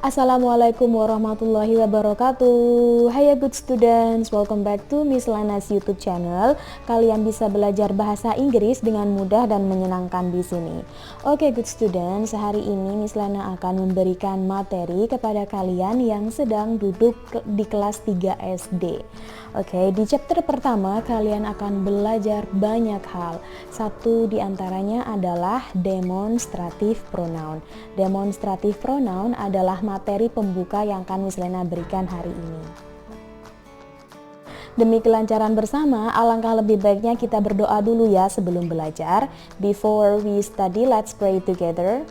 Assalamualaikum warahmatullahi wabarakatuh. Hai good students, welcome back to Miss Lana's YouTube channel. Kalian bisa belajar bahasa Inggris dengan mudah dan menyenangkan di sini. Oke good students, hari ini Miss Lana akan memberikan materi kepada kalian yang sedang duduk di kelas 3 SD. Oke, di chapter pertama kalian akan belajar banyak hal. Satu di antaranya adalah demonstrative pronoun. Demonstrative pronoun adalah materi pembuka yang akan Miss Lena berikan hari ini. Demi kelancaran bersama, alangkah lebih baiknya kita berdoa dulu ya sebelum belajar. Before we study, let's pray together.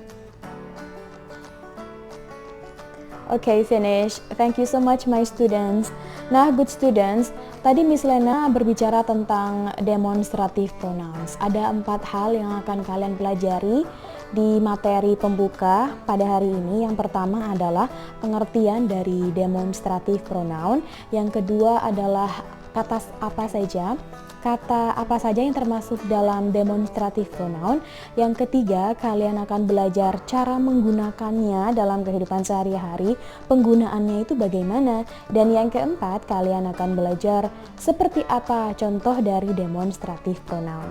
Okay, finish. Thank you so much my students. Nah, good students, tadi Miss Lena berbicara tentang demonstrative pronouns. Ada 4 hal yang akan kalian pelajari di materi pembuka pada hari ini. Yang pertama adalah pengertian dari demonstrative pronoun. Yang kedua adalah kata apa saja yang termasuk dalam demonstrative pronoun. Yang ketiga, kalian akan belajar cara menggunakannya dalam kehidupan sehari-hari, penggunaannya itu bagaimana. Dan yang keempat, kalian akan belajar seperti apa contoh dari demonstrative pronoun.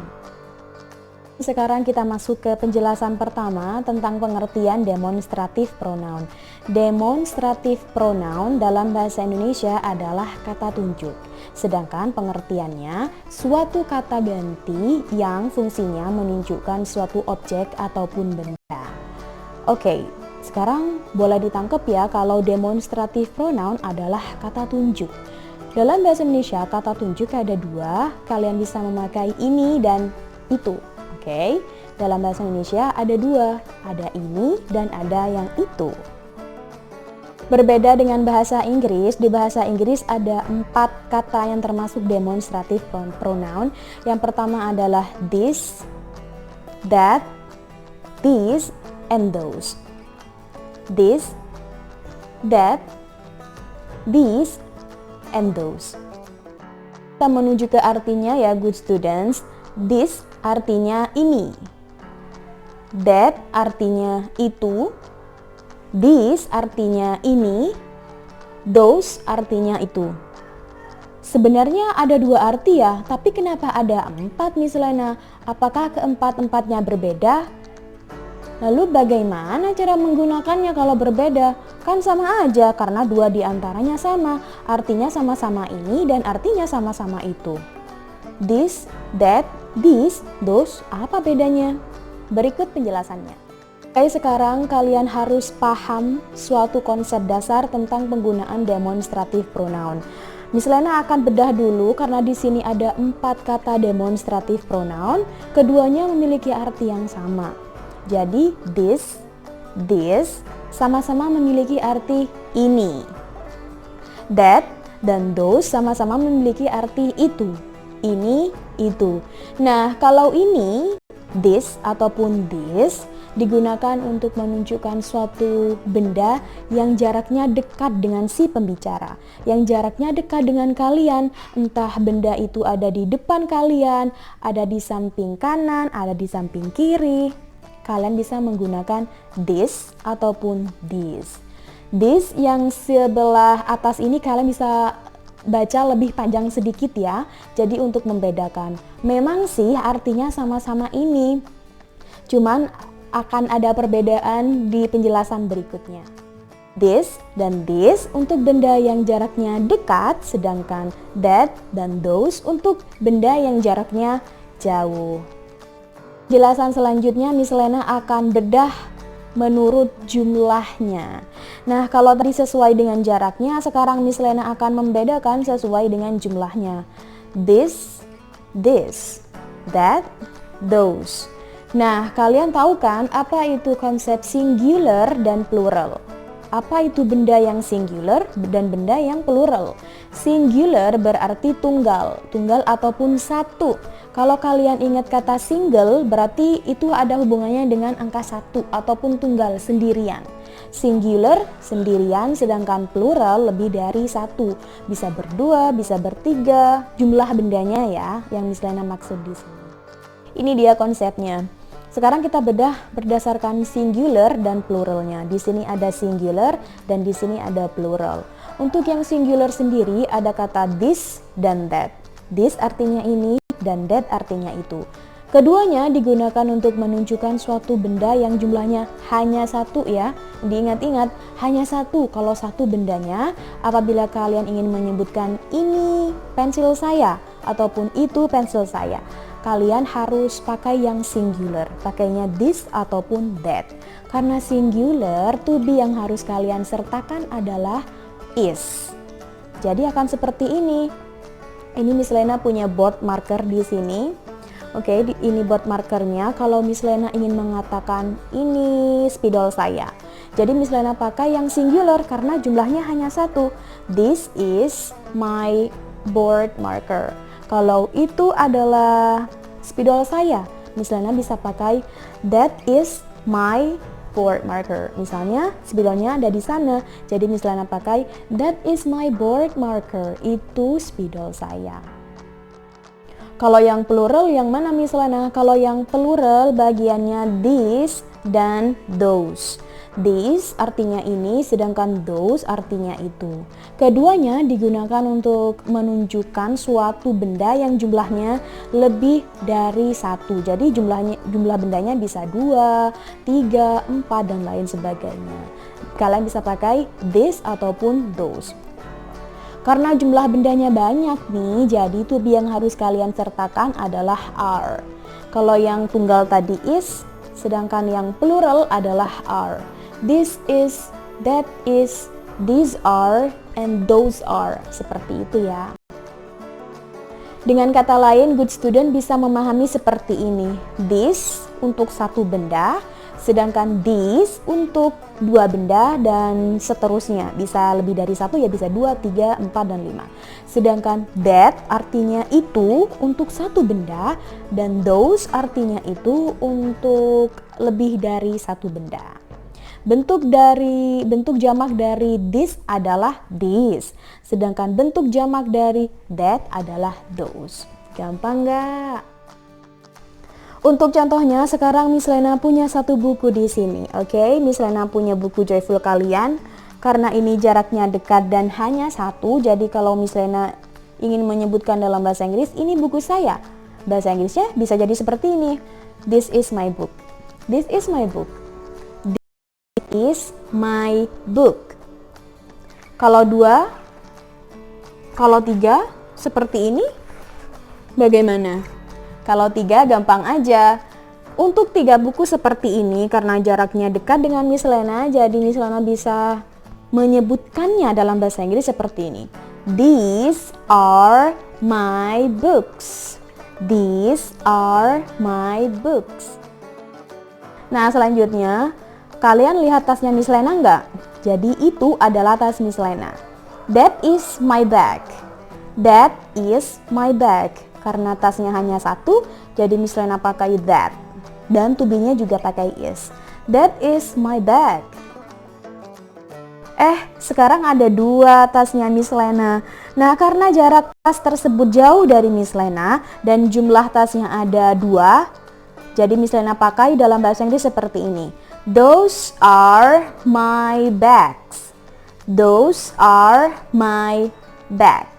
Sekarang kita masuk ke penjelasan pertama tentang pengertian demonstrative pronoun. Demonstrative pronoun dalam bahasa Indonesia adalah kata tunjuk. Sedangkan pengertiannya suatu kata ganti yang fungsinya menunjukkan suatu objek ataupun benda. Oke, sekarang boleh ditangkap ya kalau demonstrative pronoun adalah kata tunjuk. Dalam bahasa Indonesia kata tunjuk ada 2, kalian bisa memakai ini dan itu. Oke, dalam bahasa Indonesia ada 2, ada ini dan ada yang itu. Berbeda dengan bahasa Inggris, di bahasa Inggris ada 4 kata yang termasuk demonstrative pronoun. Yang pertama adalah this, that, these, and those. This, that, these, and those. Kita menuju ke artinya ya good students. This artinya ini, that artinya itu, this artinya ini, those artinya itu. Sebenarnya ada 2 arti ya, tapi kenapa ada 4 Miss Lena? Apakah keempat-empatnya berbeda? Lalu bagaimana cara menggunakannya kalau berbeda? Kan sama aja karena 2 diantaranya sama, artinya sama-sama ini dan artinya sama-sama itu. This, that, these, those, apa bedanya? Berikut penjelasannya. Oke, sekarang kalian harus paham suatu konsep dasar tentang penggunaan demonstrative pronoun. Miss Lena akan bedah dulu karena di sini ada 4 kata demonstrative pronoun, keduanya memiliki arti yang sama. Jadi this, sama-sama memiliki arti ini. That dan those sama-sama memiliki arti itu. Ini, itu. Nah, kalau ini, this ataupun this, digunakan untuk menunjukkan suatu benda yang jaraknya dekat dengan si pembicara, yang jaraknya dekat dengan kalian, entah benda itu ada di depan kalian, ada di samping kanan, ada di samping kiri. Kalian bisa menggunakan this ataupun this. This yang sebelah atas ini kalian bisa baca lebih panjang sedikit ya, jadi untuk membedakan. Memang sih artinya sama-sama ini, cuman akan ada perbedaan di penjelasan berikutnya. This dan this untuk benda yang jaraknya dekat, sedangkan that dan those untuk benda yang jaraknya jauh. Penjelasan selanjutnya Miss Lena akan bedah menurut jumlahnya. Nah, kalau tadi sesuai dengan jaraknya, sekarang Miss Lena akan membedakan sesuai dengan jumlahnya. This, that, those. Nah, kalian tahu kan apa itu konsep singular dan plural? Apa itu benda yang singular dan benda yang plural? Singular berarti tunggal ataupun satu. Kalau kalian ingat kata single, berarti itu ada hubungannya dengan angka 1 ataupun tunggal, sendirian. Singular, sendirian, sedangkan plural lebih dari 1. Bisa berdua, bisa bertiga, jumlah bendanya ya, yang Miss Lena maksud di sini. Ini dia konsepnya. Sekarang kita bedah berdasarkan singular dan pluralnya. Di sini ada singular dan di sini ada plural. Untuk yang singular sendiri ada kata this dan that. This artinya ini dan that artinya itu. Keduanya digunakan untuk menunjukkan suatu benda yang jumlahnya hanya satu ya. Diingat-ingat, hanya satu kalau satu bendanya. Apabila kalian ingin menyebutkan ini pensil saya ataupun itu pensil saya, kalian harus pakai yang singular, pakainya this ataupun that. Karena singular, to be yang harus kalian sertakan adalah is. Jadi akan seperti ini. Ini Miss Lena punya board marker di sini. Oke, ini board markernya. Kalau Miss Lena ingin mengatakan ini spidol saya, jadi Miss Lena pakai yang singular karena jumlahnya hanya satu. This is my board marker. Kalau itu adalah spidol saya, Miss Lena bisa pakai that is my board marker. Misalnya spidolnya ada di sana, jadi Miss Lena pakai that is my board marker. Itu spidol saya. Kalau yang plural yang mana Miss Lena? Kalau yang plural bagiannya this dan those. This artinya ini, sedangkan those artinya itu. Keduanya digunakan untuk menunjukkan suatu benda yang jumlahnya lebih dari satu. Jadi jumlah bendanya bisa 2, 3, 4 dan lain sebagainya. Kalian bisa pakai this ataupun those. Karena jumlah bendanya banyak nih, jadi to be yang harus kalian sertakan adalah are. Kalau yang tunggal tadi is, sedangkan yang plural adalah are. This is, that is, these are, and those are. Seperti itu ya. Dengan kata lain, good student bisa memahami seperti ini. This untuk satu benda, sedangkan this untuk dua benda dan seterusnya. Bisa lebih dari satu ya, bisa 2, 3, 4, dan 5. Sedangkan that artinya itu untuk satu benda dan those artinya itu untuk lebih dari satu benda. Bentuk jamak dari this adalah this, sedangkan bentuk jamak dari that adalah those. Gampang nggak? Untuk contohnya, sekarang Miss Lena punya satu buku di sini. Oke, Miss Lena punya buku Joyful kalian. Karena ini jaraknya dekat dan hanya satu, jadi kalau Miss Lena ingin menyebutkan dalam bahasa Inggris, ini buku saya. Bahasa Inggrisnya bisa jadi seperti ini. This is my book. This is my book. Is my book. Kalau 2, kalau 3 seperti ini bagaimana? Kalau 3 gampang aja. Untuk 3 buku seperti ini karena jaraknya dekat dengan Miss Lena, jadi Miss Lena bisa menyebutkannya dalam bahasa Inggris seperti ini. These are my books. These are my books. Nah, selanjutnya kalian lihat tasnya Miss Lena nggak? Jadi itu adalah tas Miss Lena. That is my bag. That is my bag. Karena tasnya hanya satu, jadi Miss Lena pakai that. Dan to be-nya juga pakai is. That is my bag. Sekarang ada 2 tasnya Miss Lena. Nah, karena jarak tas tersebut jauh dari Miss Lena dan jumlah tasnya ada 2, jadi Miss Lena pakai dalam bahasa Inggris seperti ini. Those are my bags. Those are my bags.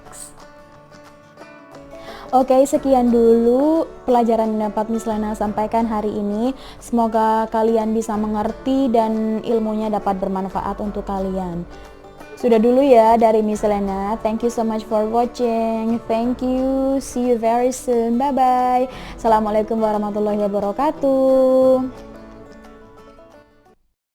Oke, sekian dulu pelajaran yang dapat Miss Lena sampaikan hari ini. Semoga kalian bisa mengerti dan ilmunya dapat bermanfaat untuk kalian. Sudah dulu ya dari Miss Lena. Thank you so much for watching. Thank you. See you very soon. Bye-bye. Assalamualaikum warahmatullahi wabarakatuh.